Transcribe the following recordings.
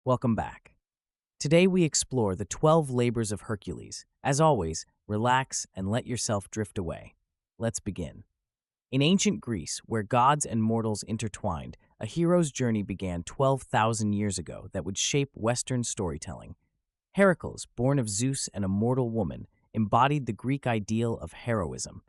Welcome back. Today we explore the 12 Labors of Hercules. As always, relax and let yourself drift away. Let's begin. In ancient Greece, where gods and mortals intertwined, a hero's journey began 12,000 years ago that would shape Western storytelling. Heracles, born of Zeus and a mortal woman, embodied the Greek ideal of heroism.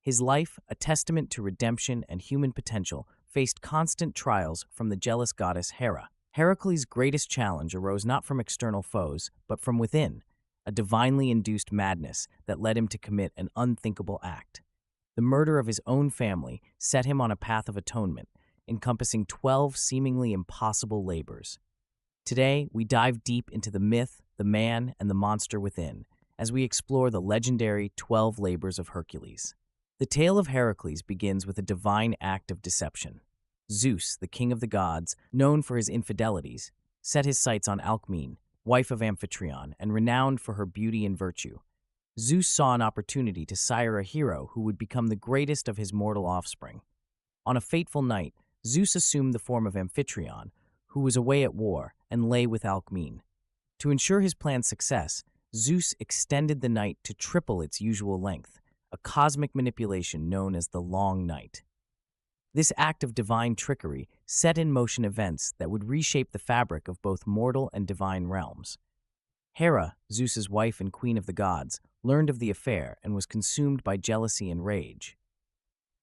His life, a testament to redemption and human potential, faced constant trials from the jealous goddess Hera. Heracles' greatest challenge arose not from external foes, but from within, a divinely induced madness that led him to commit an unthinkable act. The murder of his own family set him on a path of atonement, encompassing 12 seemingly impossible labors. Today, we dive deep into the myth, the man, and the monster within, as we explore the legendary 12 Labors of Hercules. The tale of Heracles begins with a divine act of deception. Zeus, the king of the gods, known for his infidelities, set his sights on Alcmene, wife of Amphitryon, and renowned for her beauty and virtue. Zeus saw an opportunity to sire a hero who would become the greatest of his mortal offspring. On a fateful night, Zeus assumed the form of Amphitryon, who was away at war, and lay with Alcmene. To ensure his plan's success, Zeus extended the night to triple its usual length, a cosmic manipulation known as the Long Night. This act of divine trickery set in motion events that would reshape the fabric of both mortal and divine realms. Hera, Zeus's wife and queen of the gods, learned of the affair and was consumed by jealousy and rage.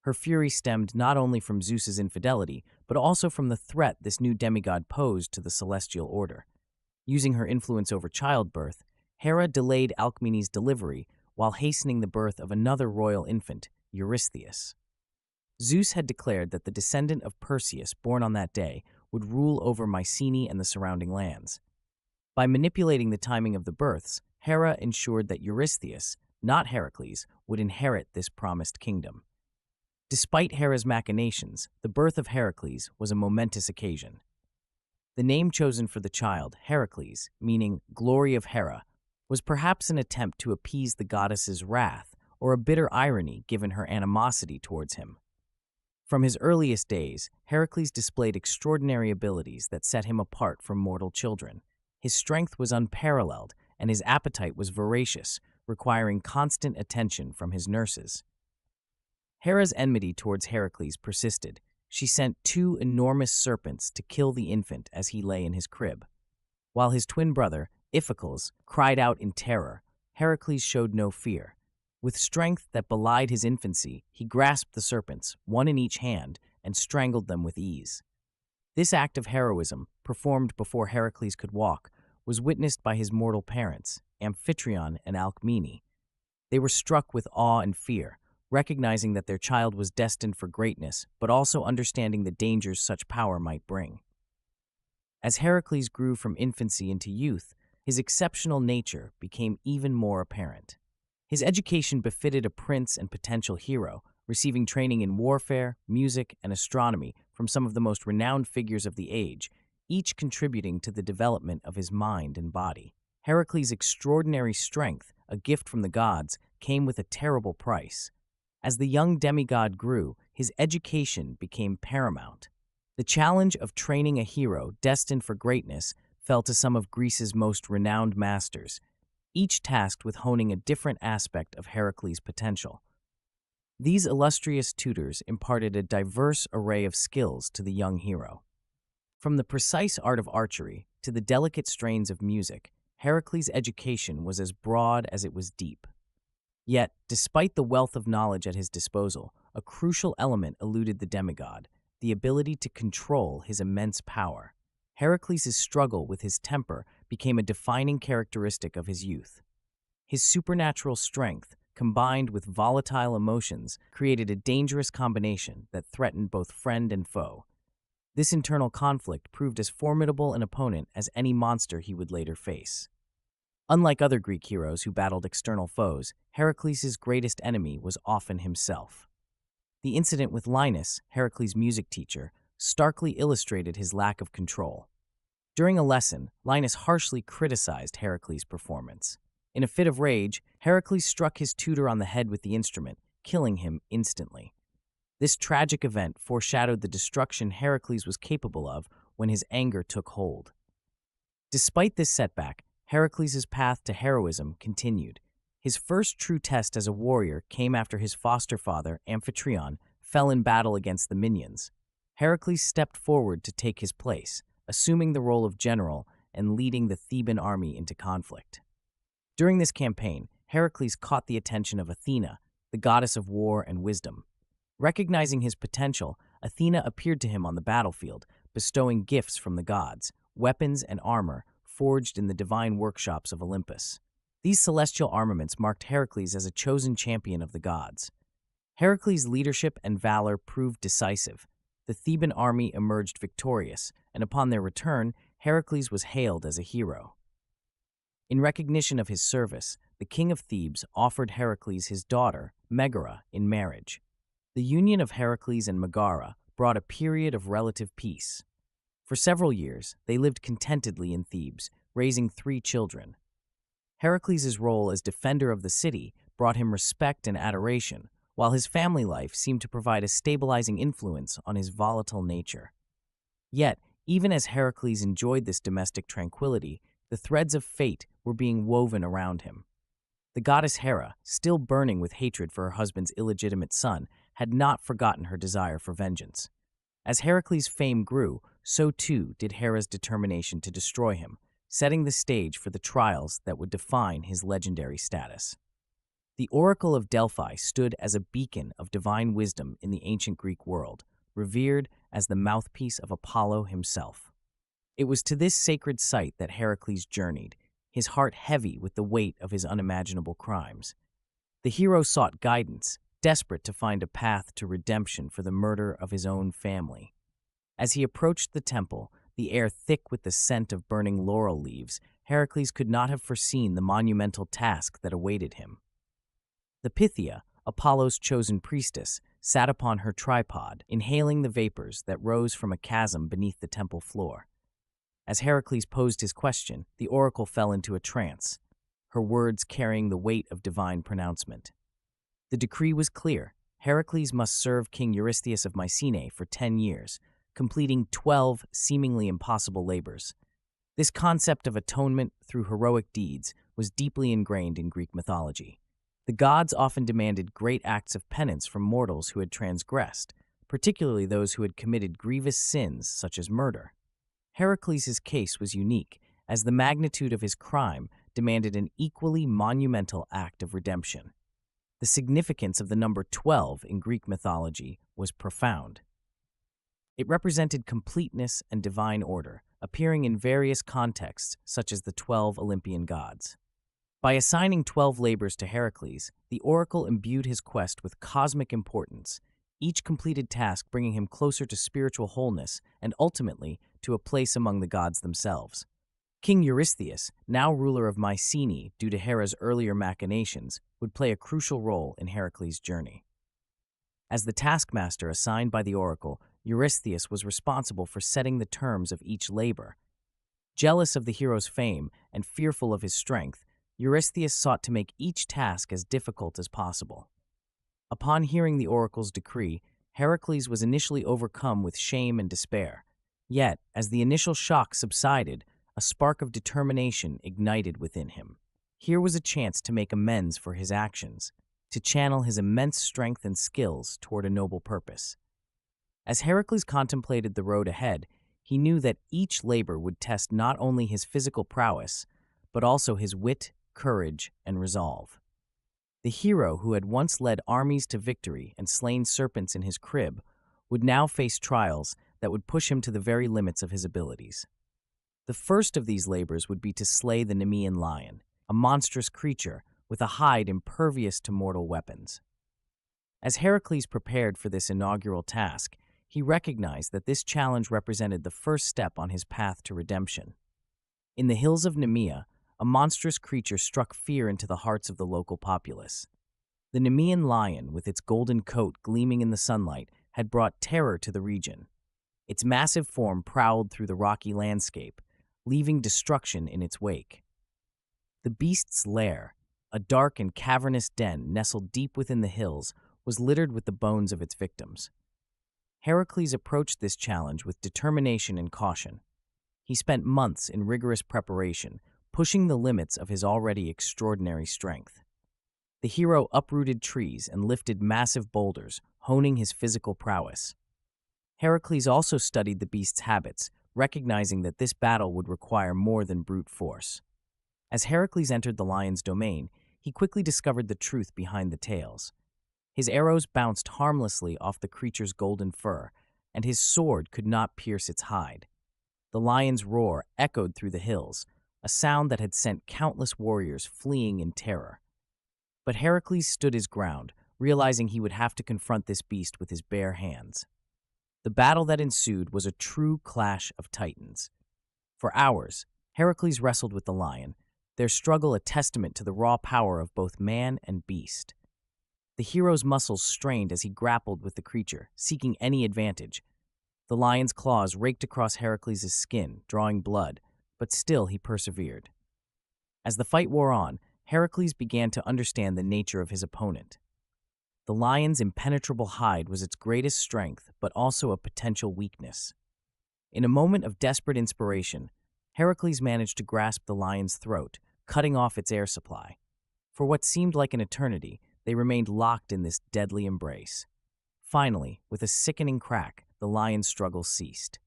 Her fury stemmed not only from Zeus's infidelity, but also from the threat this new demigod posed to the celestial order. Using her influence over childbirth, Hera delayed Alcmene's delivery while hastening the birth of another royal infant, Eurystheus. Zeus had declared that the descendant of Perseus, born on that day, would rule over Mycenae and the surrounding lands. By manipulating the timing of the births, Hera ensured that Eurystheus, not Heracles, would inherit this promised kingdom. Despite Hera's machinations, the birth of Heracles was a momentous occasion. The name chosen for the child, Heracles, meaning glory of Hera, was perhaps an attempt to appease the goddess's wrath or a bitter irony given her animosity towards him. From his earliest days, Heracles displayed extraordinary abilities that set him apart from mortal children. His strength was unparalleled, and his appetite was voracious, requiring constant attention from his nurses. Hera's enmity towards Heracles persisted. She sent 2 enormous serpents to kill the infant as he lay in his crib. While his twin brother, Iphicles, cried out in terror, Heracles showed no fear. With strength that belied his infancy, he grasped the serpents, one in each hand, and strangled them with ease. This act of heroism, performed before Heracles could walk, was witnessed by his mortal parents, Amphitryon and Alcmene. They were struck with awe and fear, recognizing that their child was destined for greatness, but also understanding the dangers such power might bring. As Heracles grew from infancy into youth, his exceptional nature became even more apparent. His education befitted a prince and potential hero, receiving training in warfare, music, and astronomy from some of the most renowned figures of the age, each contributing to the development of his mind and body. Heracles' extraordinary strength, a gift from the gods, came with a terrible price. As the young demigod grew, his education became paramount. The challenge of training a hero destined for greatness fell to some of Greece's most renowned masters, each tasked with honing a different aspect of Heracles' potential. These illustrious tutors imparted a diverse array of skills to the young hero. From the precise art of archery to the delicate strains of music, Heracles' education was as broad as it was deep. Yet, despite the wealth of knowledge at his disposal, a crucial element eluded the demigod: the ability to control his immense power. Heracles' struggle with his temper became a defining characteristic of his youth. His supernatural strength, combined with volatile emotions, created a dangerous combination that threatened both friend and foe. This internal conflict proved as formidable an opponent as any monster he would later face. Unlike other Greek heroes who battled external foes, Heracles' greatest enemy was often himself. The incident with Linus, Heracles' music teacher, starkly illustrated his lack of control. During a lesson, Linus harshly criticized Heracles' performance. In a fit of rage, Heracles struck his tutor on the head with the instrument, killing him instantly. This tragic event foreshadowed the destruction Heracles was capable of when his anger took hold. Despite this setback, Heracles' path to heroism continued. His first true test as a warrior came after his foster father, Amphitryon, fell in battle against the Minions. Heracles stepped forward to take his place, assuming the role of general and leading the Theban army into conflict. During this campaign, Heracles caught the attention of Athena, the goddess of war and wisdom. Recognizing his potential, Athena appeared to him on the battlefield, bestowing gifts from the gods, weapons and armor forged in the divine workshops of Olympus. These celestial armaments marked Heracles as a chosen champion of the gods. Heracles' leadership and valor proved decisive. The Theban army emerged victorious, and upon their return, Heracles was hailed as a hero. In recognition of his service, the king of Thebes offered Heracles his daughter, Megara, in marriage. The union of Heracles and Megara brought a period of relative peace. For several years, they lived contentedly in Thebes, raising 3 children. Heracles' role as defender of the city brought him respect and adoration, while his family life seemed to provide a stabilizing influence on his volatile nature. Yet, even as Heracles enjoyed this domestic tranquility, the threads of fate were being woven around him. The goddess Hera, still burning with hatred for her husband's illegitimate son, had not forgotten her desire for vengeance. As Heracles' fame grew, so too did Hera's determination to destroy him, setting the stage for the trials that would define his legendary status. The Oracle of Delphi stood as a beacon of divine wisdom in the ancient Greek world, revered as the mouthpiece of Apollo himself. It was to this sacred site that Heracles journeyed, his heart heavy with the weight of his unimaginable crimes. The hero sought guidance, desperate to find a path to redemption for the murder of his own family. As he approached the temple, the air thick with the scent of burning laurel leaves, Heracles could not have foreseen the monumental task that awaited him. The Pythia, Apollo's chosen priestess, sat upon her tripod, inhaling the vapors that rose from a chasm beneath the temple floor. As Heracles posed his question, the oracle fell into a trance, her words carrying the weight of divine pronouncement. The decree was clear. Heracles must serve King Eurystheus of Mycenae for 10 years, completing 12 seemingly impossible labors. This concept of atonement through heroic deeds was deeply ingrained in Greek mythology. The gods often demanded great acts of penance from mortals who had transgressed, particularly those who had committed grievous sins such as murder. Heracles' case was unique, as the magnitude of his crime demanded an equally monumental act of redemption. The significance of the number 12 in Greek mythology was profound. It represented completeness and divine order, appearing in various contexts such as the 12 Olympian gods. By assigning 12 labors to Heracles, the oracle imbued his quest with cosmic importance, each completed task bringing him closer to spiritual wholeness and ultimately to a place among the gods themselves. King Eurystheus, now ruler of Mycenae due to Hera's earlier machinations, would play a crucial role in Heracles' journey. As the taskmaster assigned by the oracle, Eurystheus was responsible for setting the terms of each labor. Jealous of the hero's fame and fearful of his strength, Eurystheus sought to make each task as difficult as possible. Upon hearing the oracle's decree, Heracles was initially overcome with shame and despair. Yet, as the initial shock subsided, a spark of determination ignited within him. Here was a chance to make amends for his actions, to channel his immense strength and skills toward a noble purpose. As Heracles contemplated the road ahead, he knew that each labor would test not only his physical prowess, but also his wit, courage, and resolve. The hero who had once led armies to victory and slain serpents in his crib would now face trials that would push him to the very limits of his abilities. The first of these labors would be to slay the Nemean Lion, a monstrous creature with a hide impervious to mortal weapons. As Heracles prepared for this inaugural task, he recognized that this challenge represented the first step on his path to redemption. In the hills of Nemea, a monstrous creature struck fear into the hearts of the local populace. The Nemean Lion, with its golden coat gleaming in the sunlight, had brought terror to the region. Its massive form prowled through the rocky landscape, leaving destruction in its wake. The beast's lair, a dark and cavernous den nestled deep within the hills, was littered with the bones of its victims. Heracles approached this challenge with determination and caution. He spent months in rigorous preparation, pushing the limits of his already extraordinary strength. The hero uprooted trees and lifted massive boulders, honing his physical prowess. Heracles also studied the beast's habits, recognizing that this battle would require more than brute force. As Heracles entered the lion's domain, he quickly discovered the truth behind the tales. His arrows bounced harmlessly off the creature's golden fur, and his sword could not pierce its hide. The lion's roar echoed through the hills, a sound that had sent countless warriors fleeing in terror. But Heracles stood his ground, realizing he would have to confront this beast with his bare hands. The battle that ensued was a true clash of titans. For hours, Heracles wrestled with the lion, their struggle a testament to the raw power of both man and beast. The hero's muscles strained as he grappled with the creature, seeking any advantage. The lion's claws raked across Heracles' skin, drawing blood, but still he persevered. As the fight wore on, Heracles began to understand the nature of his opponent. The lion's impenetrable hide was its greatest strength, but also a potential weakness. In a moment of desperate inspiration, Heracles managed to grasp the lion's throat, cutting off its air supply. For what seemed like an eternity, they remained locked in this deadly embrace. Finally, with a sickening crack, the lion's struggle ceased.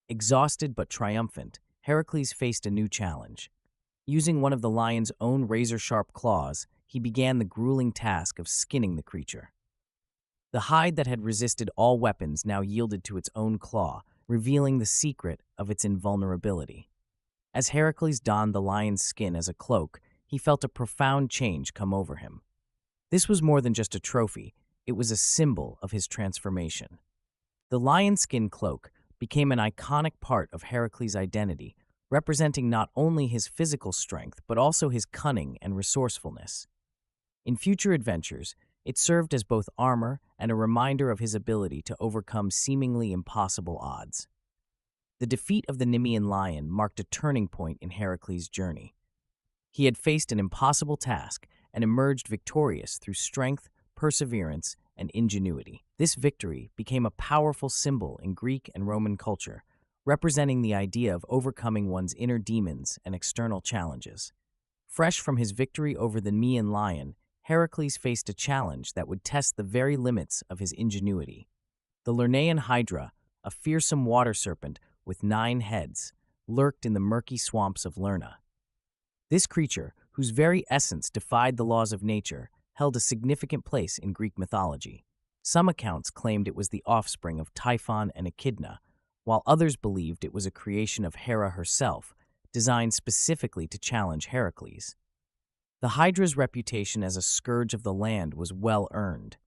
Exhausted but triumphant, Heracles faced a new challenge. Using one of the lion's own razor-sharp claws, he began the grueling task of skinning the creature. The hide that had resisted all weapons now yielded to its own claw, revealing the secret of its invulnerability. As Heracles donned the lion's skin as a cloak, he felt a profound change come over him. This was more than just a trophy, it was a symbol of his transformation. The lion skin cloak became an iconic part of Heracles' identity, representing not only his physical strength but also his cunning and resourcefulness. In future adventures, it served as both armor and a reminder of his ability to overcome seemingly impossible odds. The defeat of the Nemean Lion marked a turning point in Heracles' journey. He had faced an impossible task and emerged victorious through strength, perseverance, and ingenuity. This victory became a powerful symbol in Greek and Roman culture, representing the idea of overcoming one's inner demons and external challenges. Fresh from his victory over the Nemean Lion, Heracles faced a challenge that would test the very limits of his ingenuity. The Lernaean Hydra, a fearsome water serpent with 9 heads, lurked in the murky swamps of Lerna. This creature, whose very essence defied the laws of nature, held a significant place in Greek mythology. Some accounts claimed it was the offspring of Typhon and Echidna, while others believed it was a creation of Hera herself, designed specifically to challenge Heracles. The Hydra's reputation as a scourge of the land was well earned.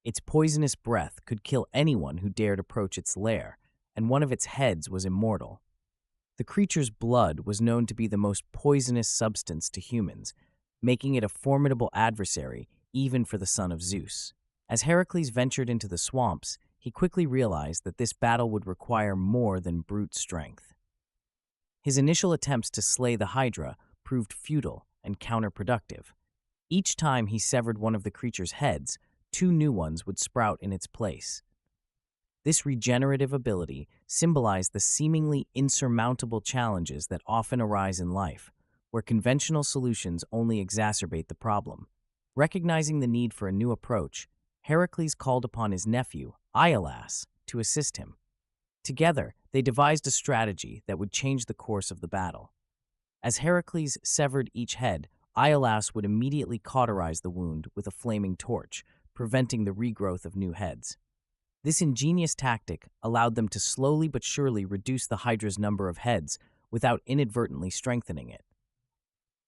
Its poisonous breath could kill anyone who dared approach its lair, and one of its heads was immortal. The creature's blood was known to be the most poisonous substance to humans, making it a formidable adversary even for the son of Zeus. As Heracles ventured into the swamps, he quickly realized that this battle would require more than brute strength. His initial attempts to slay the Hydra proved futile and counterproductive. Each time he severed one of the creature's heads, 2 new ones would sprout in its place. This regenerative ability symbolized the seemingly insurmountable challenges that often arise in life, where conventional solutions only exacerbate the problem. Recognizing the need for a new approach, Heracles called upon his nephew, Iolaus, to assist him. Together, they devised a strategy that would change the course of the battle. As Heracles severed each head, Iolaus would immediately cauterize the wound with a flaming torch, preventing the regrowth of new heads. This ingenious tactic allowed them to slowly but surely reduce the Hydra's number of heads without inadvertently strengthening it.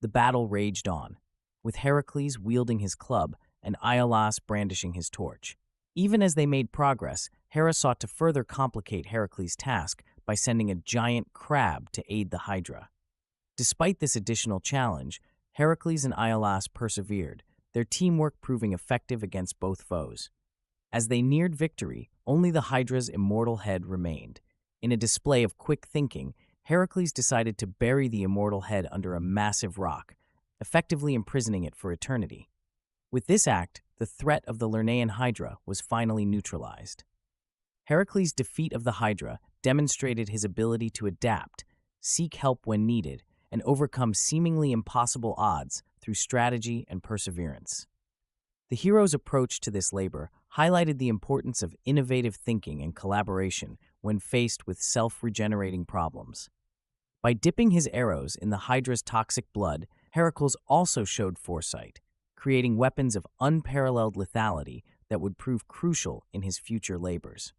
The battle raged on, with Heracles wielding his club and Iolaus brandishing his torch. Even as they made progress, Hera sought to further complicate Heracles' task by sending a giant crab to aid the Hydra. Despite this additional challenge, Heracles and Iolaus persevered, their teamwork proving effective against both foes. As they neared victory, only the Hydra's immortal head remained. In a display of quick thinking, Heracles decided to bury the immortal head under a massive rock, effectively imprisoning it for eternity. With this act, the threat of the Lernaean Hydra was finally neutralized. Heracles' defeat of the Hydra demonstrated his ability to adapt, seek help when needed, and overcome seemingly impossible odds through strategy and perseverance. The hero's approach to this labor highlighted the importance of innovative thinking and collaboration when faced with self-regenerating problems. By dipping his arrows in the Hydra's toxic blood, Heracles also showed foresight, creating weapons of unparalleled lethality that would prove crucial in his future labors.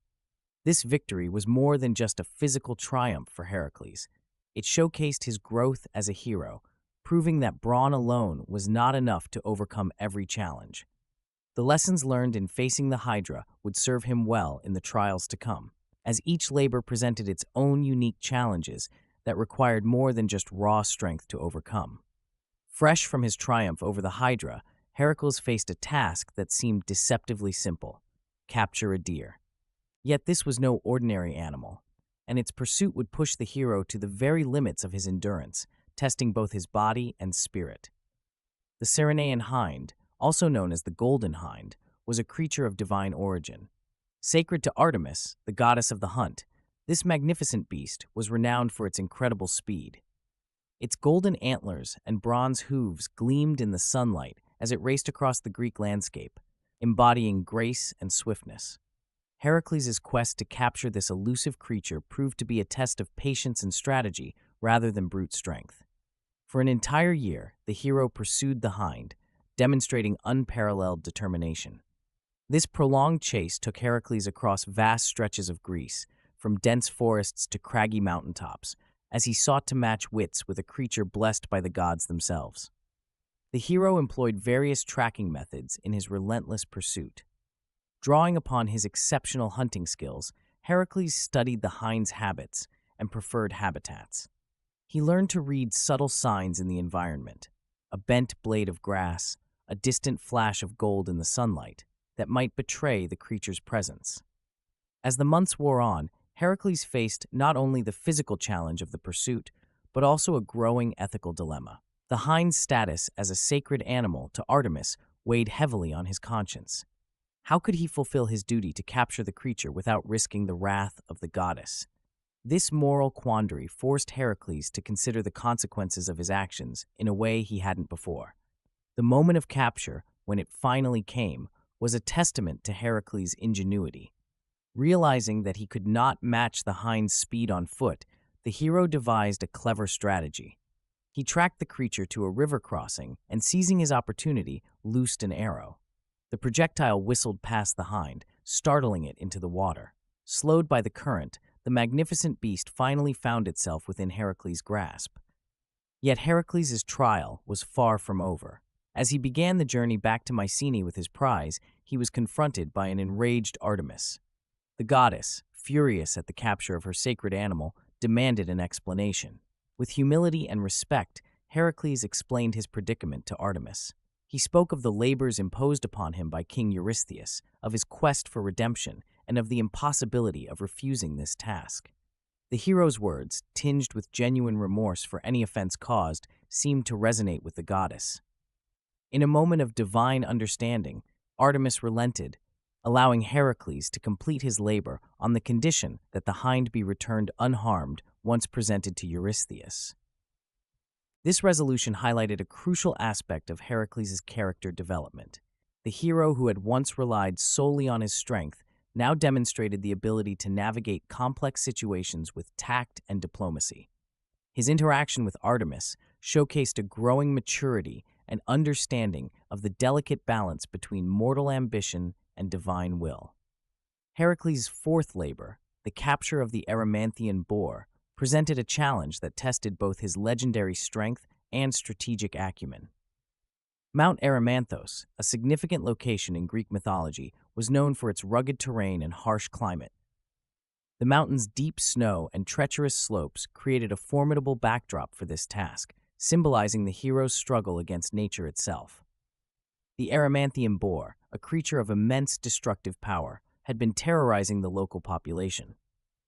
This victory was more than just a physical triumph for Heracles. It showcased his growth as a hero, proving that brawn alone was not enough to overcome every challenge. The lessons learned in facing the Hydra would serve him well in the trials to come, as each labor presented its own unique challenges that required more than just raw strength to overcome. Fresh from his triumph over the Hydra, Heracles faced a task that seemed deceptively simple: capture a deer. Yet this was no ordinary animal, and its pursuit would push the hero to the very limits of his endurance, testing both his body and spirit. The Cernaean hind, also known as the Golden Hind, was a creature of divine origin. Sacred to Artemis, the goddess of the hunt, this magnificent beast was renowned for its incredible speed. Its golden antlers and bronze hooves gleamed in the sunlight as it raced across the Greek landscape, embodying grace and swiftness. Heracles' quest to capture this elusive creature proved to be a test of patience and strategy rather than brute strength. For an entire year, the hero pursued the hind, demonstrating unparalleled determination. This prolonged chase took Heracles across vast stretches of Greece, from dense forests to craggy mountaintops, as he sought to match wits with a creature blessed by the gods themselves. The hero employed various tracking methods in his relentless pursuit. Drawing upon his exceptional hunting skills, Heracles studied the hind's habits and preferred habitats. He learned to read subtle signs in the environment: a bent blade of grass, a distant flash of gold in the sunlight, that might betray the creature's presence. As the months wore on, Heracles faced not only the physical challenge of the pursuit, but also a growing ethical dilemma. The hind's status as a sacred animal to Artemis weighed heavily on his conscience. How could he fulfill his duty to capture the creature without risking the wrath of the goddess? This moral quandary forced Heracles to consider the consequences of his actions in a way he hadn't before. The moment of capture, when it finally came, was a testament to Heracles' ingenuity. Realizing that he could not match the hind's speed on foot, the hero devised a clever strategy. He tracked the creature to a river crossing and, seizing his opportunity, loosed an arrow. The projectile whistled past the hind, startling it into the water. Slowed by the current, the magnificent beast finally found itself within Heracles' grasp. Yet Heracles' trial was far from over. As he began the journey back to Mycenae with his prize, he was confronted by an enraged Artemis. The goddess, furious at the capture of her sacred animal, demanded an explanation. With humility and respect, Heracles explained his predicament to Artemis. He spoke of the labors imposed upon him by King Eurystheus, of his quest for redemption, and of the impossibility of refusing this task. The hero's words, tinged with genuine remorse for any offense caused, seemed to resonate with the goddess. In a moment of divine understanding, Artemis relented, allowing Heracles to complete his labor on the condition that the hind be returned unharmed once presented to Eurystheus. This resolution highlighted a crucial aspect of Heracles' character development. The hero who had once relied solely on his strength now demonstrated the ability to navigate complex situations with tact and diplomacy. His interaction with Artemis showcased a growing maturity and understanding of the delicate balance between mortal ambition and divine will. Heracles' fourth labor, the capture of the Erymanthian boar, presented a challenge that tested both his legendary strength and strategic acumen. Mount Erymanthos, a significant location in Greek mythology, was known for its rugged terrain and harsh climate. The mountain's deep snow and treacherous slopes created a formidable backdrop for this task, symbolizing the hero's struggle against nature itself. The Erymanthian boar, a creature of immense destructive power, had been terrorizing the local population.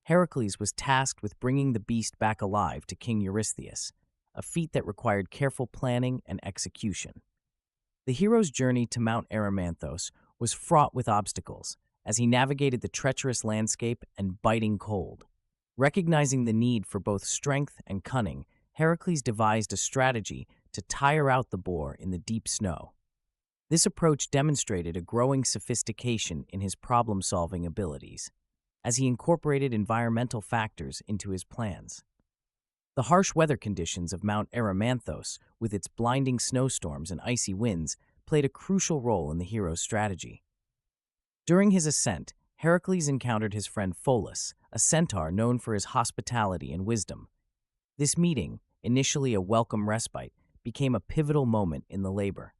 Heracles was tasked with bringing the beast back alive to King Eurystheus, a feat that required careful planning and execution. The hero's journey to Mount Erymanthos was fraught with obstacles, as he navigated the treacherous landscape and biting cold. Recognizing the need for both strength and cunning, Heracles devised a strategy to tire out the boar in the deep snow. This approach demonstrated a growing sophistication in his problem-solving abilities, as he incorporated environmental factors into his plans. The harsh weather conditions of Mount Erymanthos, with its blinding snowstorms and icy winds, played a crucial role in the hero's strategy. During his ascent, Heracles encountered his friend Pholus, a centaur known for his hospitality and wisdom. This meeting, initially a welcome respite, became a pivotal moment in the labor.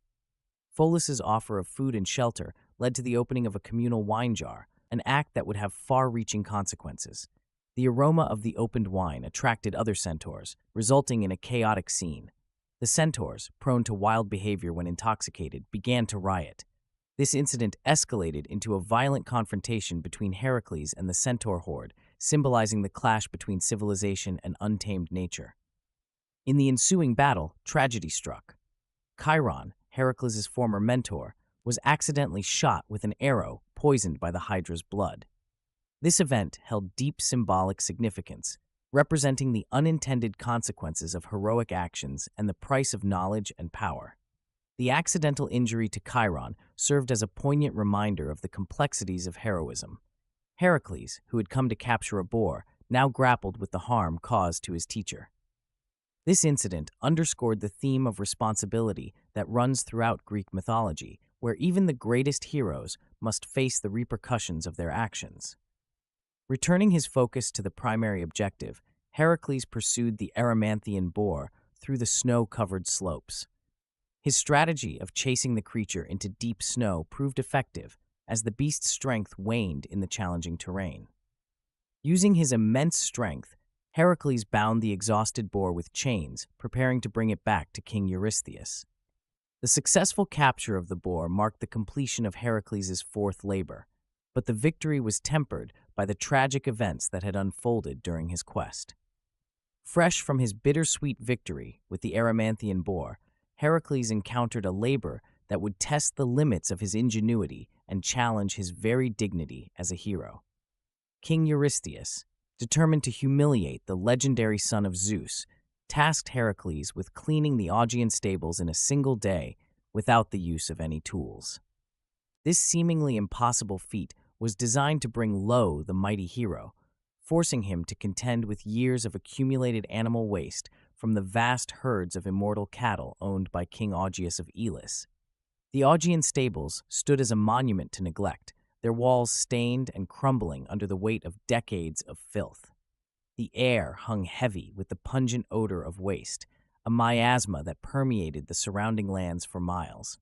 Pholus's offer of food and shelter led to the opening of a communal wine jar, an act that would have far-reaching consequences. The aroma of the opened wine attracted other centaurs, resulting in a chaotic scene. The centaurs, prone to wild behavior when intoxicated, began to riot. This incident escalated into a violent confrontation between Heracles and the centaur horde, symbolizing the clash between civilization and untamed nature. In the ensuing battle, tragedy struck. Chiron, Heracles' former mentor, was accidentally shot with an arrow poisoned by the Hydra's blood. This event held deep symbolic significance, representing the unintended consequences of heroic actions and the price of knowledge and power. The accidental injury to Chiron served as a poignant reminder of the complexities of heroism. Heracles, who had come to capture a boar, now grappled with the harm caused to his teacher. This incident underscored the theme of responsibility that runs throughout Greek mythology, where even the greatest heroes must face the repercussions of their actions. Returning his focus to the primary objective, Heracles pursued the Erymanthian boar through the snow-covered slopes. His strategy of chasing the creature into deep snow proved effective, as the beast's strength waned in the challenging terrain. Using his immense strength, Heracles bound the exhausted boar with chains, preparing to bring it back to King Eurystheus. The successful capture of the boar marked the completion of Heracles' fourth labor, but the victory was tempered by the tragic events that had unfolded during his quest. Fresh from his bittersweet victory with the Erymanthian boar, Heracles encountered a labor that would test the limits of his ingenuity and challenge his very dignity as a hero. King Eurystheus, determined to humiliate the legendary son of Zeus, tasked Heracles with cleaning the Augean stables in a single day without the use of any tools. This seemingly impossible feat was designed to bring low the mighty hero, forcing him to contend with years of accumulated animal waste from the vast herds of immortal cattle owned by King Augeas of Elis. The Augean stables stood as a monument to neglect, their walls stained and crumbling under the weight of decades of filth. The air hung heavy with the pungent odor of waste, a miasma that permeated the surrounding lands for miles.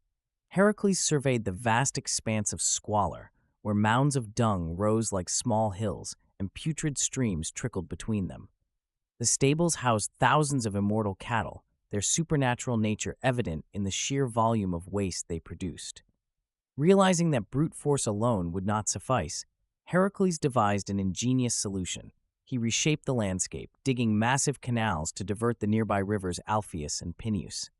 Heracles surveyed the vast expanse of squalor, where mounds of dung rose like small hills and putrid streams trickled between them. The stables housed thousands of immortal cattle, their supernatural nature evident in the sheer volume of waste they produced. Realizing that brute force alone would not suffice, Heracles devised an ingenious solution. He reshaped the landscape, digging massive canals to divert the nearby rivers Alpheus and Pineus.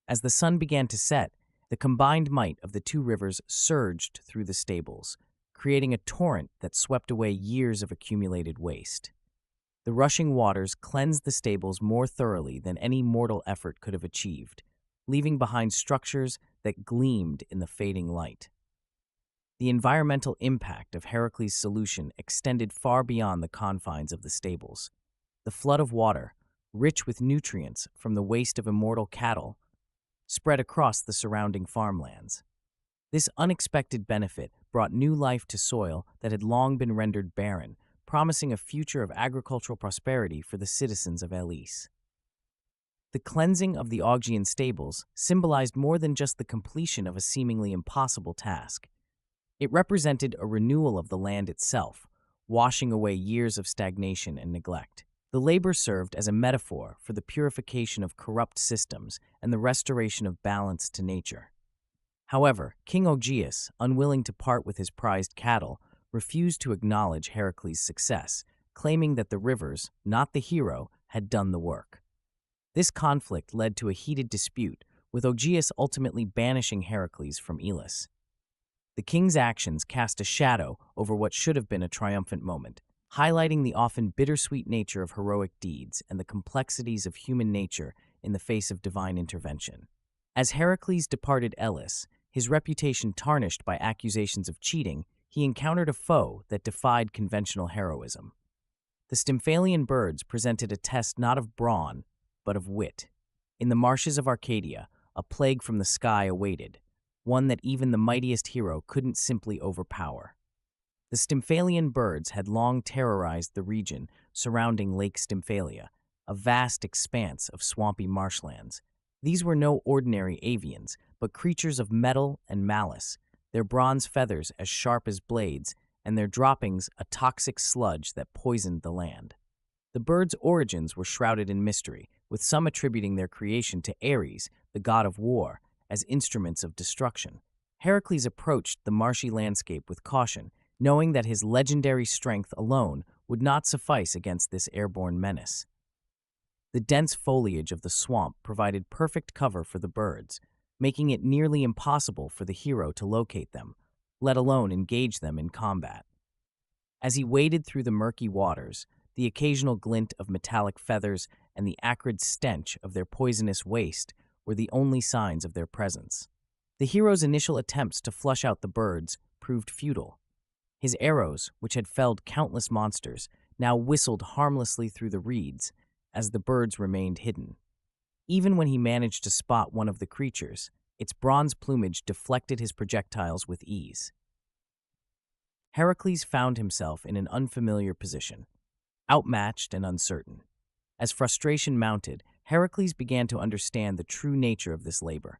As the sun began to set, the combined might of the two rivers surged through the stables, creating a torrent that swept away years of accumulated waste. The rushing waters cleansed the stables more thoroughly than any mortal effort could have achieved, leaving behind structures that gleamed in the fading light. The environmental impact of Heracles' solution extended far beyond the confines of the stables. The flood of water, rich with nutrients from the waste of immortal cattle, spread across the surrounding farmlands. This unexpected benefit brought new life to soil that had long been rendered barren, promising a future of agricultural prosperity for the citizens of Elis. The cleansing of the Augean stables symbolized more than just the completion of a seemingly impossible task. It represented a renewal of the land itself, washing away years of stagnation and neglect. The labor served as a metaphor for the purification of corrupt systems and the restoration of balance to nature. However, King Augeas, unwilling to part with his prized cattle, refused to acknowledge Heracles' success, claiming that the rivers, not the hero, had done the work. This conflict led to a heated dispute, with Augeas ultimately banishing Heracles from Elis. The king's actions cast a shadow over what should have been a triumphant moment, highlighting the often bittersweet nature of heroic deeds and the complexities of human nature in the face of divine intervention. As Heracles departed Elis, his reputation tarnished by accusations of cheating, he encountered a foe that defied conventional heroism. The Stymphalian birds presented a test not of brawn, but of wit. In the marshes of Arcadia, a plague from the sky awaited, one that even the mightiest hero couldn't simply overpower. The Stymphalian birds had long terrorized the region surrounding Lake Stymphalia, a vast expanse of swampy marshlands. These were no ordinary avians, but creatures of metal and malice, their bronze feathers as sharp as blades, and their droppings a toxic sludge that poisoned the land. The birds' origins were shrouded in mystery, with some attributing their creation to Ares, the god of war, as instruments of destruction. Heracles approached the marshy landscape with caution, knowing that his legendary strength alone would not suffice against this airborne menace. The dense foliage of the swamp provided perfect cover for the birds, making it nearly impossible for the hero to locate them, let alone engage them in combat. As he waded through the murky waters, the occasional glint of metallic feathers and the acrid stench of their poisonous waste were the only signs of their presence. The hero's initial attempts to flush out the birds proved futile. His arrows, which had felled countless monsters, now whistled harmlessly through the reeds as the birds remained hidden. Even when he managed to spot one of the creatures, its bronze plumage deflected his projectiles with ease. Heracles found himself in an unfamiliar position, outmatched and uncertain. As frustration mounted, Heracles began to understand the true nature of this labor.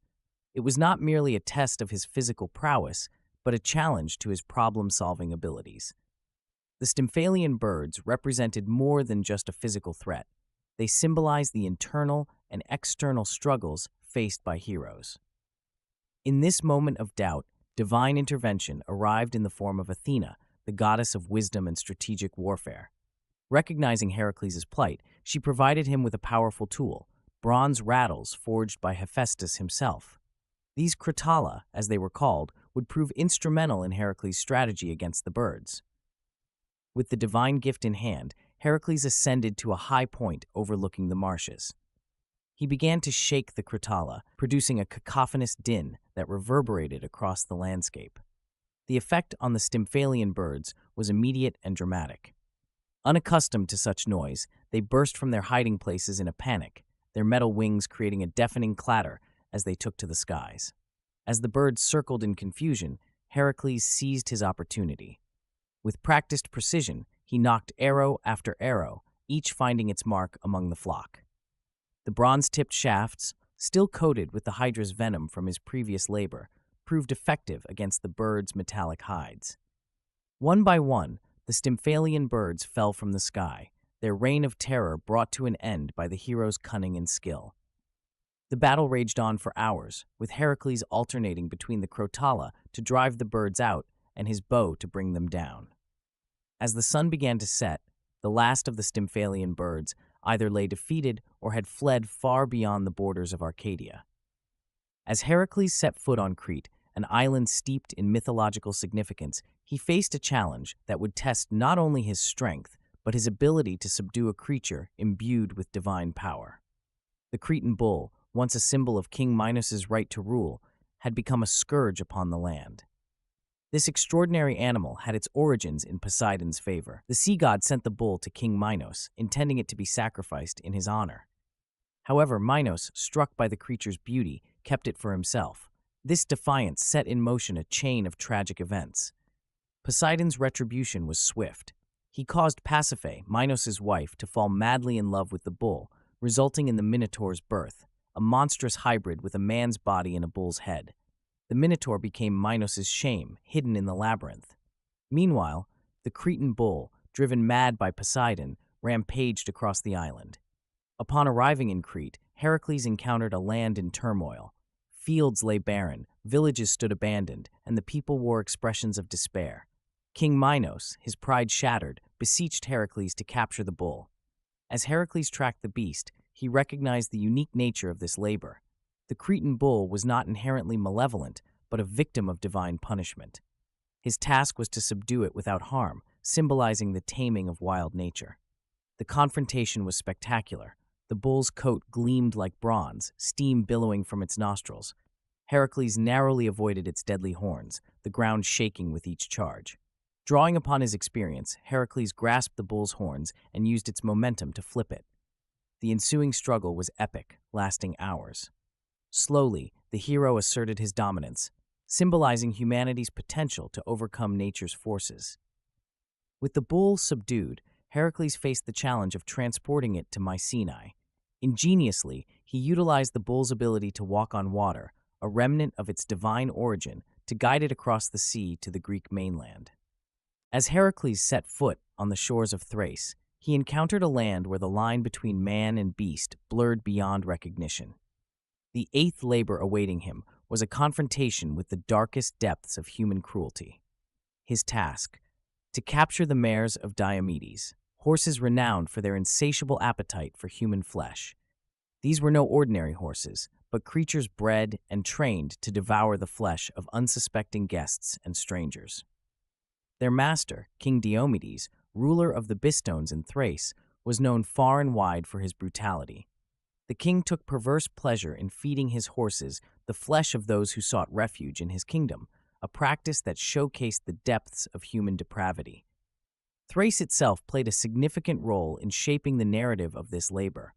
It was not merely a test of his physical prowess, but a challenge to his problem-solving abilities. The Stymphalian birds represented more than just a physical threat. They symbolized the internal and external struggles faced by heroes. In this moment of doubt, divine intervention arrived in the form of Athena, the goddess of wisdom and strategic warfare. Recognizing Heracles' plight, she provided him with a powerful tool, bronze rattles forged by Hephaestus himself. These kratala, as they were called, would prove instrumental in Heracles' strategy against the birds. With the divine gift in hand, Heracles ascended to a high point overlooking the marshes. He began to shake the kratala, producing a cacophonous din that reverberated across the landscape. The effect on the Stymphalian birds was immediate and dramatic. Unaccustomed to such noise, they burst from their hiding places in a panic, their metal wings creating a deafening clatter as they took to the skies. As the birds circled in confusion, Heracles seized his opportunity. With practiced precision, he knocked arrow after arrow, each finding its mark among the flock. The bronze-tipped shafts, still coated with the hydra's venom from his previous labor, proved effective against the birds' metallic hides. One by one, the Stymphalian birds fell from the sky, their reign of terror brought to an end by the hero's cunning and skill. The battle raged on for hours, with Heracles alternating between the kratala to drive the birds out and his bow to bring them down. As the sun began to set, the last of the Stymphalian birds either lay defeated or had fled far beyond the borders of Arcadia. As Heracles set foot on Crete, an island steeped in mythological significance, he faced a challenge that would test not only his strength, but his ability to subdue a creature imbued with divine power. The Cretan bull, once a symbol of King Minos's right to rule, had become a scourge upon the land. This extraordinary animal had its origins in Poseidon's favor. The sea god sent the bull to King Minos, intending it to be sacrificed in his honor. However, Minos, struck by the creature's beauty, kept it for himself. This defiance set in motion a chain of tragic events. Poseidon's retribution was swift. He caused Pasiphae, Minos's wife, to fall madly in love with the bull, resulting in the Minotaur's birth, a monstrous hybrid with a man's body and a bull's head. The Minotaur became Minos's shame, hidden in the labyrinth. Meanwhile, the Cretan bull, driven mad by Poseidon, rampaged across the island. Upon arriving in Crete, Heracles encountered a land in turmoil. Fields lay barren, villages stood abandoned, and the people wore expressions of despair. King Minos, his pride shattered, beseeched Heracles to capture the bull. As Heracles tracked the beast, he recognized the unique nature of this labor. The Cretan bull was not inherently malevolent, but a victim of divine punishment. His task was to subdue it without harm, symbolizing the taming of wild nature. The confrontation was spectacular. The bull's coat gleamed like bronze, steam billowing from its nostrils. Heracles narrowly avoided its deadly horns, the ground shaking with each charge. Drawing upon his experience, Heracles grasped the bull's horns and used its momentum to flip it. The ensuing struggle was epic, lasting hours. Slowly, the hero asserted his dominance, symbolizing humanity's potential to overcome nature's forces. With the bull subdued, Heracles faced the challenge of transporting it to Mycenae. Ingeniously, he utilized the bull's ability to walk on water, a remnant of its divine origin, to guide it across the sea to the Greek mainland. As Heracles set foot on the shores of Thrace, he encountered a land where the line between man and beast blurred beyond recognition. The eighth labor awaiting him was a confrontation with the darkest depths of human cruelty. His task: to capture the mares of Diomedes, horses renowned for their insatiable appetite for human flesh. These were no ordinary horses, but creatures bred and trained to devour the flesh of unsuspecting guests and strangers. Their master, King Diomedes, ruler of the Bistones in Thrace, was known far and wide for his brutality. The king took perverse pleasure in feeding his horses the flesh of those who sought refuge in his kingdom, a practice that showcased the depths of human depravity. Thrace itself played a significant role in shaping the narrative of this labor.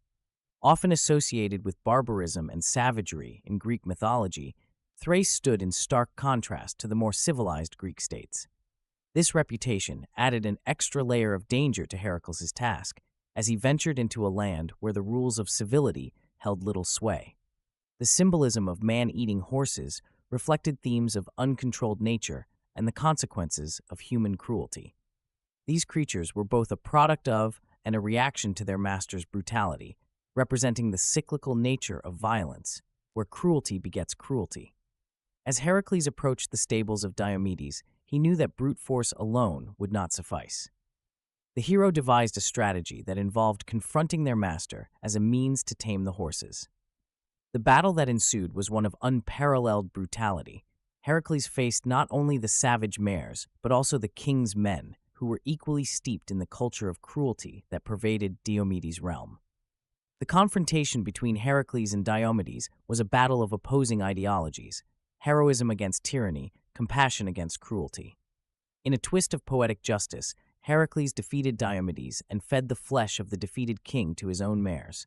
Often associated with barbarism and savagery in Greek mythology, Thrace stood in stark contrast to the more civilized Greek states. This reputation added an extra layer of danger to Heracles' task, as he ventured into a land where the rules of civility held little sway. The symbolism of man-eating horses reflected themes of uncontrolled nature and the consequences of human cruelty. These creatures were both a product of and a reaction to their master's brutality, representing the cyclical nature of violence, where cruelty begets cruelty. As Heracles approached the stables of Diomedes, he knew that brute force alone would not suffice. The hero devised a strategy that involved confronting their master as a means to tame the horses. The battle that ensued was one of unparalleled brutality. Heracles faced not only the savage mares, but also the king's men, who were equally steeped in the culture of cruelty that pervaded Diomedes' realm. The confrontation between Heracles and Diomedes was a battle of opposing ideologies: heroism against tyranny, compassion against cruelty. In a twist of poetic justice, Heracles defeated Diomedes and fed the flesh of the defeated king to his own mares.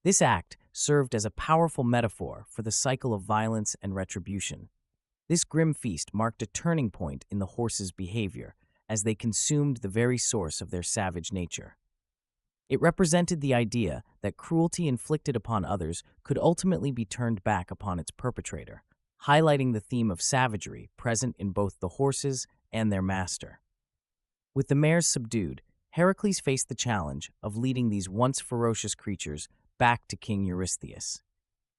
This act served as a powerful metaphor for the cycle of violence and retribution. This grim feast marked a turning point in the horses' behavior, as they consumed the very source of their savage nature. It represented the idea that cruelty inflicted upon others could ultimately be turned back upon its perpetrator, highlighting the theme of savagery present in both the horses and their master. With the mares subdued, Heracles faced the challenge of leading these once ferocious creatures back to King Eurystheus.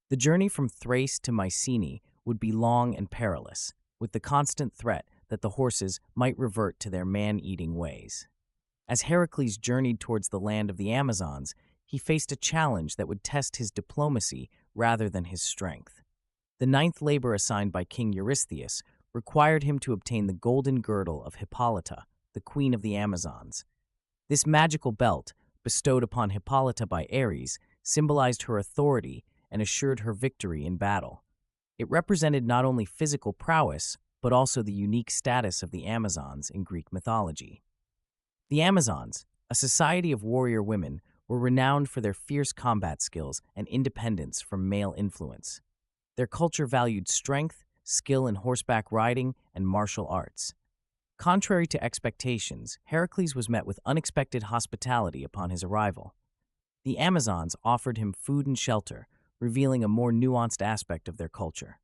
The journey from Thrace to Mycenae would be long and perilous, with the constant threat that the horses might revert to their man-eating ways. As Heracles journeyed towards the land of the Amazons, he faced a challenge that would test his diplomacy rather than his strength. The ninth labor assigned by King Eurystheus required him to obtain the golden girdle of Hippolyta, the queen of the Amazons. This magical belt, bestowed upon Hippolyta by Ares, symbolized her authority and assured her victory in battle. It represented not only physical prowess, but also the unique status of the Amazons in Greek mythology. The Amazons, a society of warrior women, were renowned for their fierce combat skills and independence from male influence. Their culture valued strength, skill in horseback riding, and martial arts. Contrary to expectations, Heracles was met with unexpected hospitality upon his arrival. The Amazons offered him food and shelter, revealing a more nuanced aspect of their culture.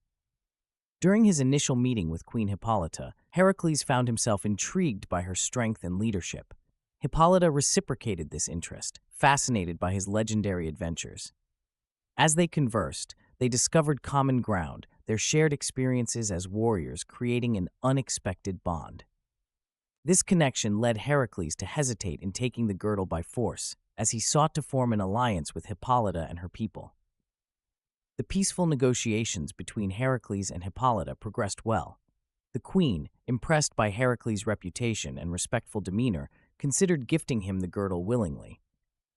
During his initial meeting with Queen Hippolyta, Heracles found himself intrigued by her strength and leadership. Hippolyta reciprocated this interest, fascinated by his legendary adventures. As they conversed, they discovered common ground, their shared experiences as warriors creating an unexpected bond. This connection led Heracles to hesitate in taking the girdle by force, as he sought to form an alliance with Hippolyta and her people. The peaceful negotiations between Heracles and Hippolyta progressed well. The queen, impressed by Heracles' reputation and respectful demeanor, considered gifting him the girdle willingly.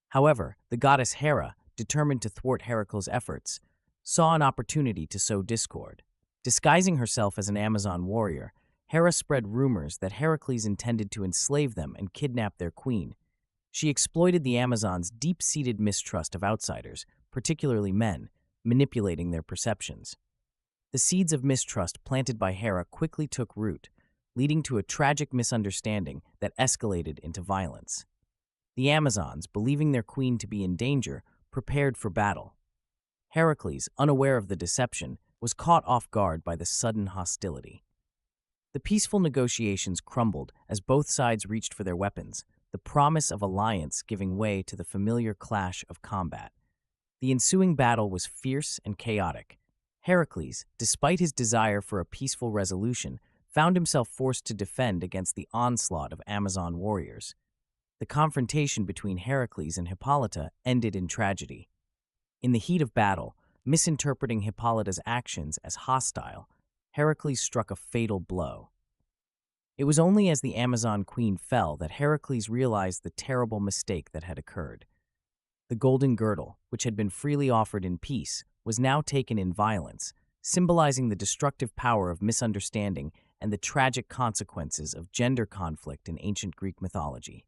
However, the goddess Hera, determined to thwart Heracles' efforts, saw an opportunity to sow discord. Disguising herself as an Amazon warrior, Hera spread rumors that Heracles intended to enslave them and kidnap their queen. She exploited the Amazons' deep-seated mistrust of outsiders, particularly men, manipulating their perceptions. The seeds of mistrust planted by Hera quickly took root, leading to a tragic misunderstanding that escalated into violence. The Amazons, believing their queen to be in danger, prepared for battle. Heracles, unaware of the deception, was caught off guard by the sudden hostility. The peaceful negotiations crumbled as both sides reached for their weapons, the promise of alliance giving way to the familiar clash of combat. The ensuing battle was fierce and chaotic. Heracles, despite his desire for a peaceful resolution, found himself forced to defend against the onslaught of Amazon warriors. The confrontation between Heracles and Hippolyta ended in tragedy. In the heat of battle, misinterpreting Hippolyta's actions as hostile, Heracles struck a fatal blow. It was only as the Amazon queen fell that Heracles realized the terrible mistake that had occurred. The golden girdle, which had been freely offered in peace, was now taken in violence, symbolizing the destructive power of misunderstanding and the tragic consequences of gender conflict in ancient Greek mythology.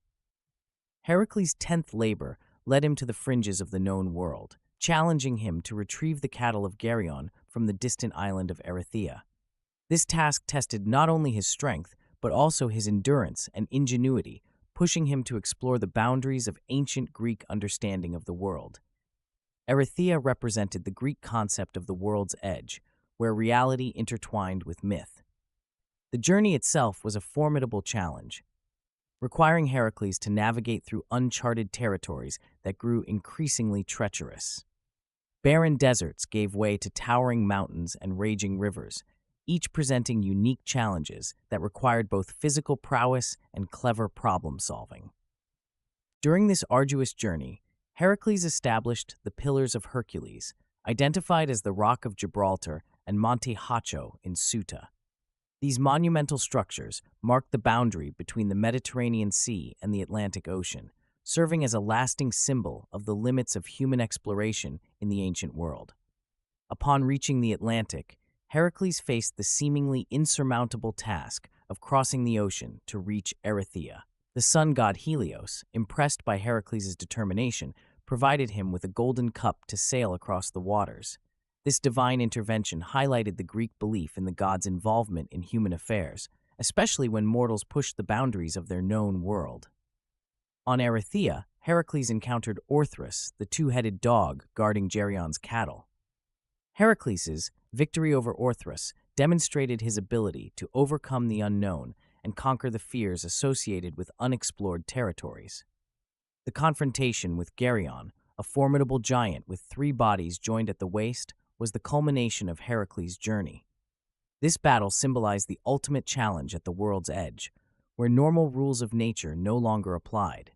Heracles' 10th labor led him to the fringes of the known world, challenging him to retrieve the cattle of Geryon from the distant island of Erythea. This task tested not only his strength, but also his endurance and ingenuity, pushing him to explore the boundaries of ancient Greek understanding of the world. Erythea represented the Greek concept of the world's edge, where reality intertwined with myth. The journey itself was a formidable challenge, requiring Heracles to navigate through uncharted territories that grew increasingly treacherous. Barren deserts gave way to towering mountains and raging rivers, each presenting unique challenges that required both physical prowess and clever problem-solving. During this arduous journey, Heracles established the Pillars of Hercules, identified as the Rock of Gibraltar and Monte Hacho in Ceuta. These monumental structures marked the boundary between the Mediterranean Sea and the Atlantic Ocean, serving as a lasting symbol of the limits of human exploration in the ancient world. Upon reaching the Atlantic, Heracles faced the seemingly insurmountable task of crossing the ocean to reach Erythea. The sun god Helios, impressed by Heracles' determination, provided him with a golden cup to sail across the waters. This divine intervention highlighted the Greek belief in the god's involvement in human affairs, especially when mortals pushed the boundaries of their known world. On Erythea, Heracles encountered Orthrus, the two-headed dog guarding Geryon's cattle. Heracles' victory over Orthrus demonstrated his ability to overcome the unknown and conquer the fears associated with unexplored territories. The confrontation with Geryon, a formidable giant with 3 bodies joined at the waist, was the culmination of Heracles' journey. This battle symbolized the ultimate challenge at the world's edge, where normal rules of nature no longer applied.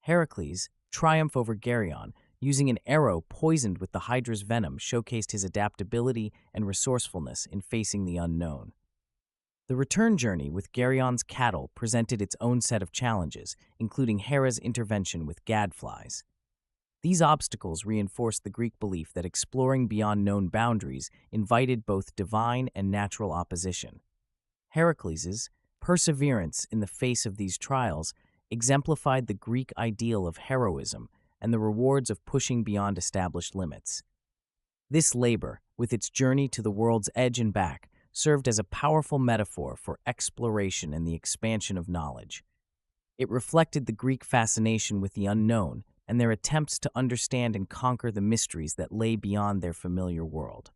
Heracles' triumph over Geryon, using an arrow poisoned with the Hydra's venom, showcased his adaptability and resourcefulness in facing the unknown. The return journey with Geryon's cattle presented its own set of challenges, including Hera's intervention with gadflies. These obstacles reinforced the Greek belief that exploring beyond known boundaries invited both divine and natural opposition. Heracles' perseverance in the face of these trials exemplified the Greek ideal of heroism and the rewards of pushing beyond established limits. This labor, with its journey to the world's edge and back, served as a powerful metaphor for exploration and the expansion of knowledge. It reflected the Greek fascination with the unknown and their attempts to understand and conquer the mysteries that lay beyond their familiar world.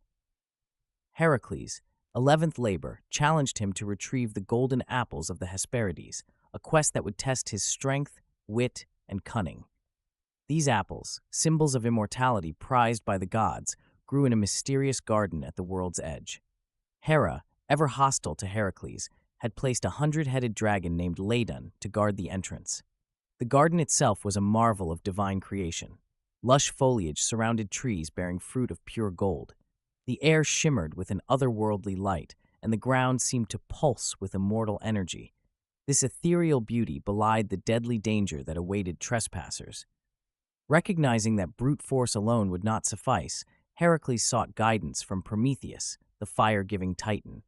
Heracles' 11th labor challenged him to retrieve the golden apples of the Hesperides, a quest that would test his strength, wit, and cunning. These apples, symbols of immortality prized by the gods, grew in a mysterious garden at the world's edge. Hera, ever hostile to Heracles, had placed a 100-headed dragon named Ladon to guard the entrance. The garden itself was a marvel of divine creation. Lush foliage surrounded trees bearing fruit of pure gold. The air shimmered with an otherworldly light, and the ground seemed to pulse with immortal energy. This ethereal beauty belied the deadly danger that awaited trespassers. Recognizing that brute force alone would not suffice, Heracles sought guidance from Prometheus, the fire-giving titan.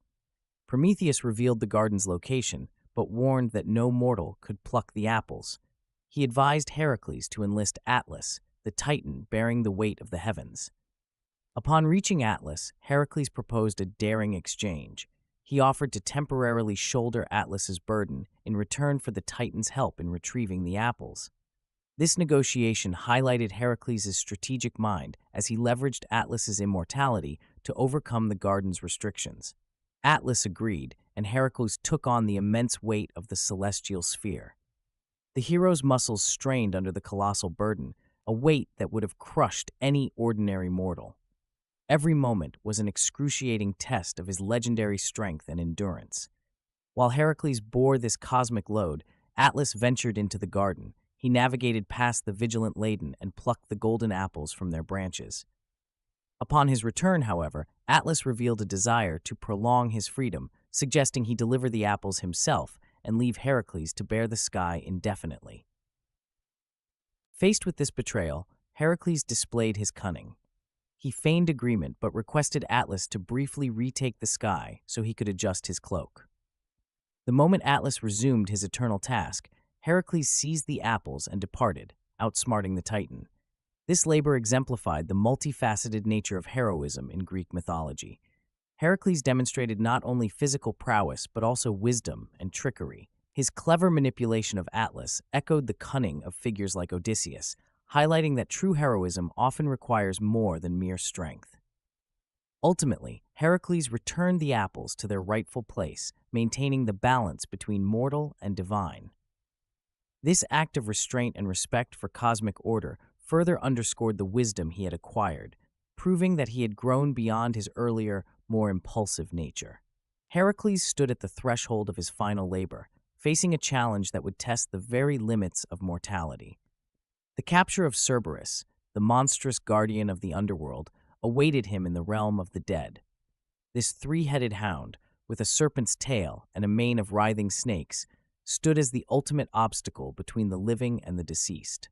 Prometheus revealed the garden's location, but warned that no mortal could pluck the apples. He advised Heracles to enlist Atlas, the titan bearing the weight of the heavens. Upon reaching Atlas, Heracles proposed a daring exchange. He offered to temporarily shoulder Atlas's burden in return for the titan's help in retrieving the apples. This negotiation highlighted Heracles' strategic mind as he leveraged Atlas's immortality to overcome the garden's restrictions. Atlas agreed, and Heracles took on the immense weight of the celestial sphere. The hero's muscles strained under the colossal burden, a weight that would have crushed any ordinary mortal. Every moment was an excruciating test of his legendary strength and endurance. While Heracles bore this cosmic load, Atlas ventured into the garden. He navigated past the vigilant Ladon and plucked the golden apples from their branches. Upon his return, however, Atlas revealed a desire to prolong his freedom, suggesting he deliver the apples himself and leave Heracles to bear the sky indefinitely. Faced with this betrayal, Heracles displayed his cunning. He feigned agreement but requested Atlas to briefly retake the sky so he could adjust his cloak. The moment Atlas resumed his eternal task, Heracles seized the apples and departed, outsmarting the Titan. This labor exemplified the multifaceted nature of heroism in Greek mythology. Heracles demonstrated not only physical prowess but also wisdom and trickery. His clever manipulation of Atlas echoed the cunning of figures like Odysseus, highlighting that true heroism often requires more than mere strength. Ultimately, Heracles returned the apples to their rightful place, maintaining the balance between mortal and divine. This act of restraint and respect for cosmic order further underscored the wisdom he had acquired, proving that he had grown beyond his earlier, more impulsive nature. Heracles stood at the threshold of his final labor, facing a challenge that would test the very limits of mortality. The capture of Cerberus, the monstrous guardian of the Underworld, awaited him in the realm of the dead. This three-headed hound, with a serpent's tail and a mane of writhing snakes, stood as the ultimate obstacle between the living and the deceased.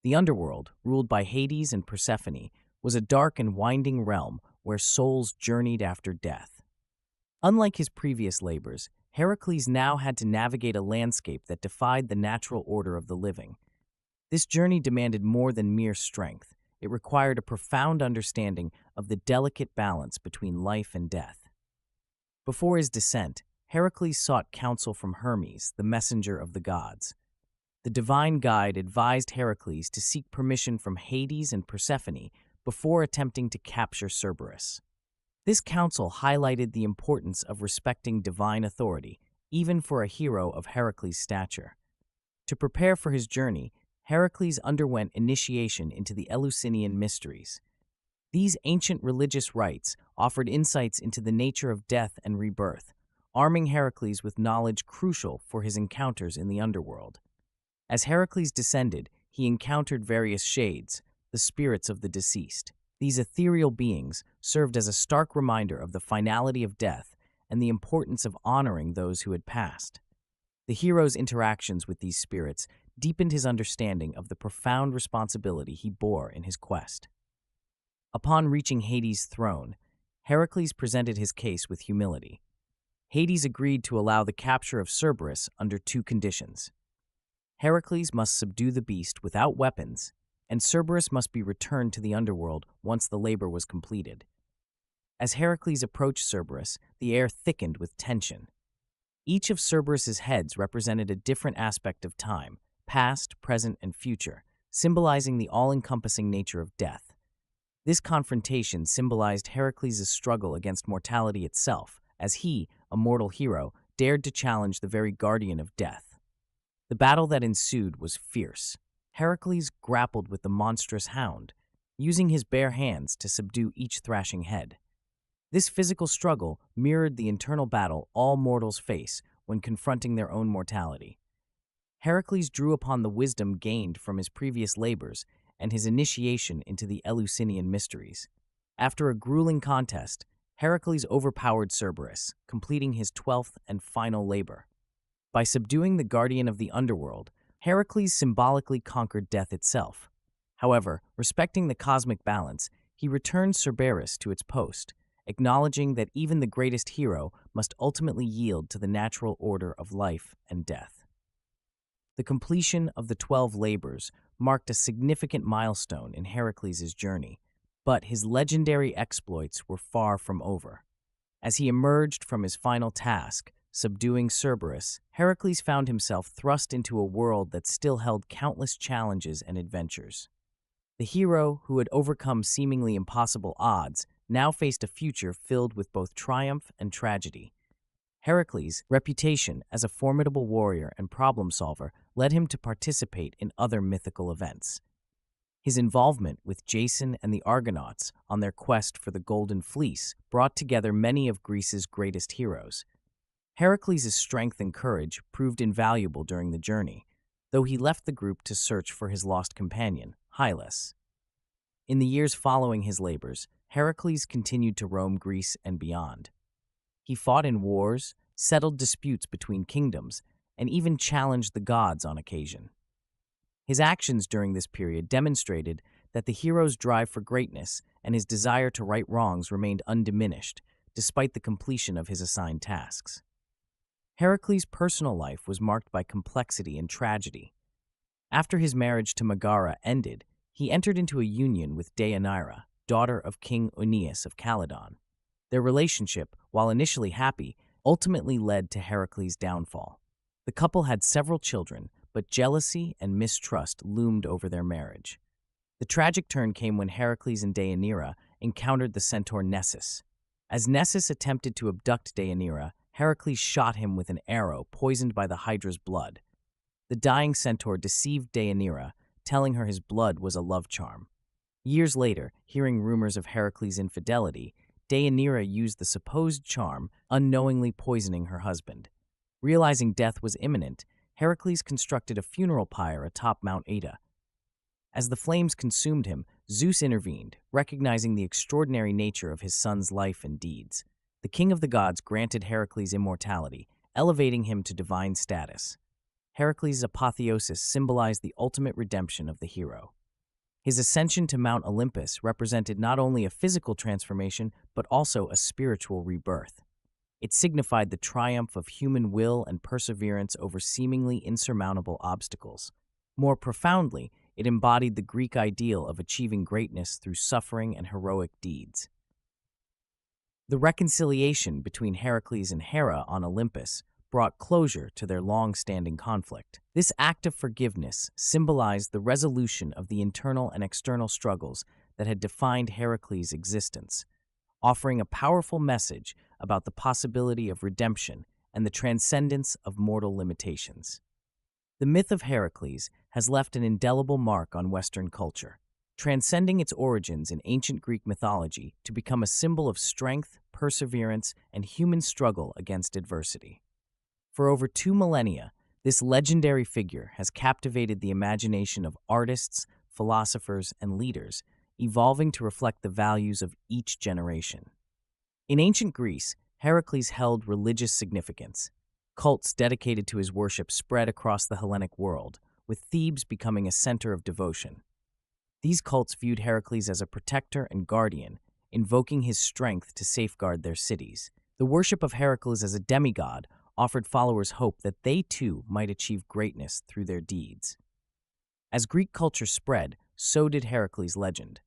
The Underworld, ruled by Hades and Persephone, was a dark and winding realm where souls journeyed after death. Unlike his previous labors, Heracles now had to navigate a landscape that defied the natural order of the living. This journey demanded more than mere strength. It required a profound understanding of the delicate balance between life and death. Before his descent, Heracles sought counsel from Hermes, the messenger of the gods. The divine guide advised Heracles to seek permission from Hades and Persephone before attempting to capture Cerberus. This counsel highlighted the importance of respecting divine authority, even for a hero of Heracles' stature. To prepare for his journey, Heracles underwent initiation into the Eleusinian mysteries. These ancient religious rites offered insights into the nature of death and rebirth, arming Heracles with knowledge crucial for his encounters in the underworld. As Heracles descended, he encountered various shades, the spirits of the deceased. These ethereal beings served as a stark reminder of the finality of death and the importance of honoring those who had passed. The hero's interactions with these spirits deepened his understanding of the profound responsibility he bore in his quest. Upon reaching Hades' throne, Heracles presented his case with humility. Hades agreed to allow the capture of Cerberus under two conditions. Heracles must subdue the beast without weapons, and Cerberus must be returned to the underworld once the labor was completed. As Heracles approached Cerberus, the air thickened with tension. Each of Cerberus's heads represented a different aspect of time, past, present, and future, symbolizing the all-encompassing nature of death. This confrontation symbolized Heracles' struggle against mortality itself, as he, a mortal hero, dared to challenge the very guardian of death. The battle that ensued was fierce. Heracles grappled with the monstrous hound, using his bare hands to subdue each thrashing head. This physical struggle mirrored the internal battle all mortals face when confronting their own mortality. Heracles drew upon the wisdom gained from his previous labors and his initiation into the Eleusinian mysteries. After a grueling contest, Heracles overpowered Cerberus, completing his 12th and final labor. By subduing the guardian of the underworld, Heracles symbolically conquered death itself. However, respecting the cosmic balance, he returned Cerberus to its post, acknowledging that even the greatest hero must ultimately yield to the natural order of life and death. The completion of the 12 labors marked a significant milestone in Heracles' journey, but his legendary exploits were far from over. As he emerged from his final task, subduing Cerberus, Heracles found himself thrust into a world that still held countless challenges and adventures. The hero, who had overcome seemingly impossible odds, now faced a future filled with both triumph and tragedy. Heracles' reputation as a formidable warrior and problem solver led him to participate in other mythical events. His involvement with Jason and the Argonauts on their quest for the Golden Fleece brought together many of Greece's greatest heroes. Heracles' strength and courage proved invaluable during the journey, though he left the group to search for his lost companion, Hylas. In the years following his labors, Heracles continued to roam Greece and beyond. He fought in wars, settled disputes between kingdoms, and even challenged the gods on occasion. His actions during this period demonstrated that the hero's drive for greatness and his desire to right wrongs remained undiminished, despite the completion of his assigned tasks. Heracles' personal life was marked by complexity and tragedy. After his marriage to Megara ended, he entered into a union with Deianira, daughter of King Aeneas of Calydon. Their relationship, while initially happy, ultimately led to Heracles' downfall. The couple had several children, but jealousy and mistrust loomed over their marriage. The tragic turn came when Heracles and Deianira encountered the centaur Nessus. As Nessus attempted to abduct Deianira, Heracles shot him with an arrow poisoned by the Hydra's blood. The dying centaur deceived Deianira, telling her his blood was a love charm. Years later, hearing rumors of Heracles' infidelity, Deianira used the supposed charm, unknowingly poisoning her husband. Realizing death was imminent, Heracles constructed a funeral pyre atop Mount Ida. As the flames consumed him, Zeus intervened, recognizing the extraordinary nature of his son's life and deeds. The king of the gods granted Heracles immortality, elevating him to divine status. Heracles' apotheosis symbolized the ultimate redemption of the hero. His ascension to Mount Olympus represented not only a physical transformation, but also a spiritual rebirth. It signified the triumph of human will and perseverance over seemingly insurmountable obstacles. More profoundly, it embodied the Greek ideal of achieving greatness through suffering and heroic deeds. The reconciliation between Heracles and Hera on Olympus brought closure to their long-standing conflict. This act of forgiveness symbolized the resolution of the internal and external struggles that had defined Heracles' existence, offering a powerful message about the possibility of redemption and the transcendence of mortal limitations. The myth of Heracles has left an indelible mark on Western culture, transcending its origins in ancient Greek mythology to become a symbol of strength, perseverance, and human struggle against adversity. For over 2 millennia, this legendary figure has captivated the imagination of artists, philosophers, and leaders, evolving to reflect the values of each generation. In ancient Greece, Heracles held religious significance. Cults dedicated to his worship spread across the Hellenic world, with Thebes becoming a center of devotion. These cults viewed Heracles as a protector and guardian, invoking his strength to safeguard their cities. The worship of Heracles as a demigod offered followers hope that they too might achieve greatness through their deeds. As Greek culture spread, so did Heracles' legend.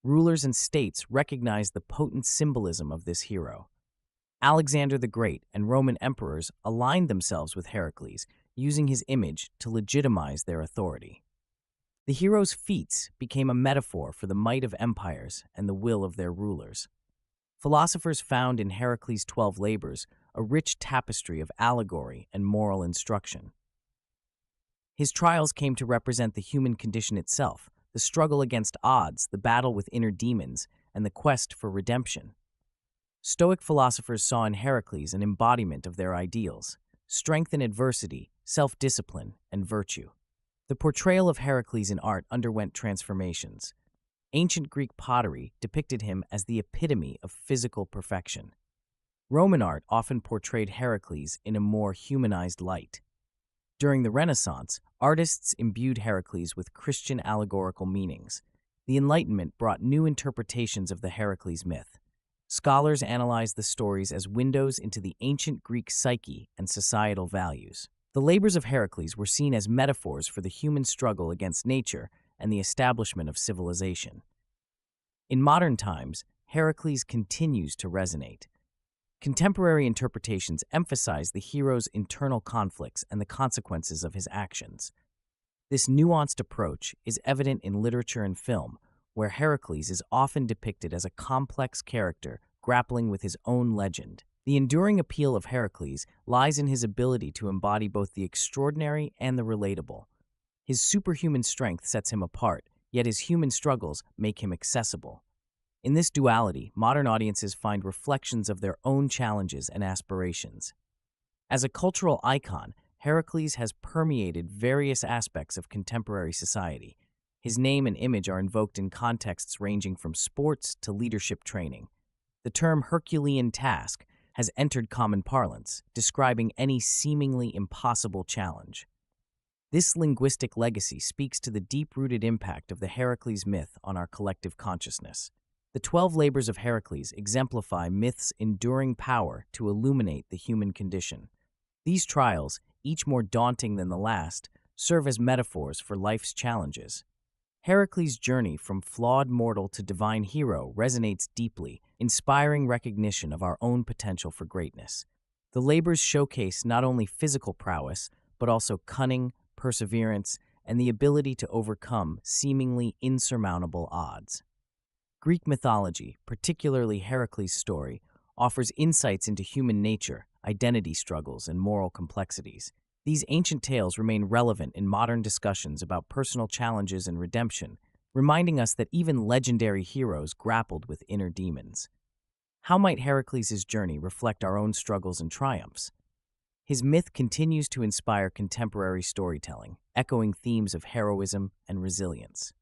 Rulers and states recognized the potent symbolism of this hero. Alexander the Great and Roman emperors aligned themselves with Heracles, using his image to legitimize their authority. The hero's feats became a metaphor for the might of empires and the will of their rulers. Philosophers found in Heracles' 12 labors a rich tapestry of allegory and moral instruction. His trials came to represent the human condition itself, the struggle against odds, the battle with inner demons, and the quest for redemption. Stoic philosophers saw in Heracles an embodiment of their ideals: strength in adversity, self-discipline, and virtue. The portrayal of Heracles in art underwent transformations. Ancient Greek pottery depicted him as the epitome of physical perfection. Roman art often portrayed Heracles in a more humanized light. During the Renaissance, artists imbued Heracles with Christian allegorical meanings. The Enlightenment brought new interpretations of the Heracles myth. Scholars analyzed the stories as windows into the ancient Greek psyche and societal values. The labors of Heracles were seen as metaphors for the human struggle against nature and the establishment of civilization. In modern times, Heracles continues to resonate. Contemporary interpretations emphasize the hero's internal conflicts and the consequences of his actions. This nuanced approach is evident in literature and film, where Heracles is often depicted as a complex character grappling with his own legend. The enduring appeal of Heracles lies in his ability to embody both the extraordinary and the relatable. His superhuman strength sets him apart, yet his human struggles make him accessible. In this duality, modern audiences find reflections of their own challenges and aspirations. As a cultural icon, Heracles has permeated various aspects of contemporary society. His name and image are invoked in contexts ranging from sports to leadership training. The term Herculean task has entered common parlance, describing any seemingly impossible challenge. This linguistic legacy speaks to the deep-rooted impact of the Heracles myth on our collective consciousness. The 12 Labors of Hercules exemplify myth's enduring power to illuminate the human condition. These trials, each more daunting than the last, serve as metaphors for life's challenges. Heracles' journey from flawed mortal to divine hero resonates deeply, inspiring recognition of our own potential for greatness. The labors showcase not only physical prowess, but also cunning, perseverance, and the ability to overcome seemingly insurmountable odds. Greek mythology, particularly Heracles' story, offers insights into human nature, identity struggles, and moral complexities. These ancient tales remain relevant in modern discussions about personal challenges and redemption, reminding us that even legendary heroes grappled with inner demons. How might Heracles' journey reflect our own struggles and triumphs? His myth continues to inspire contemporary storytelling, echoing themes of heroism and resilience.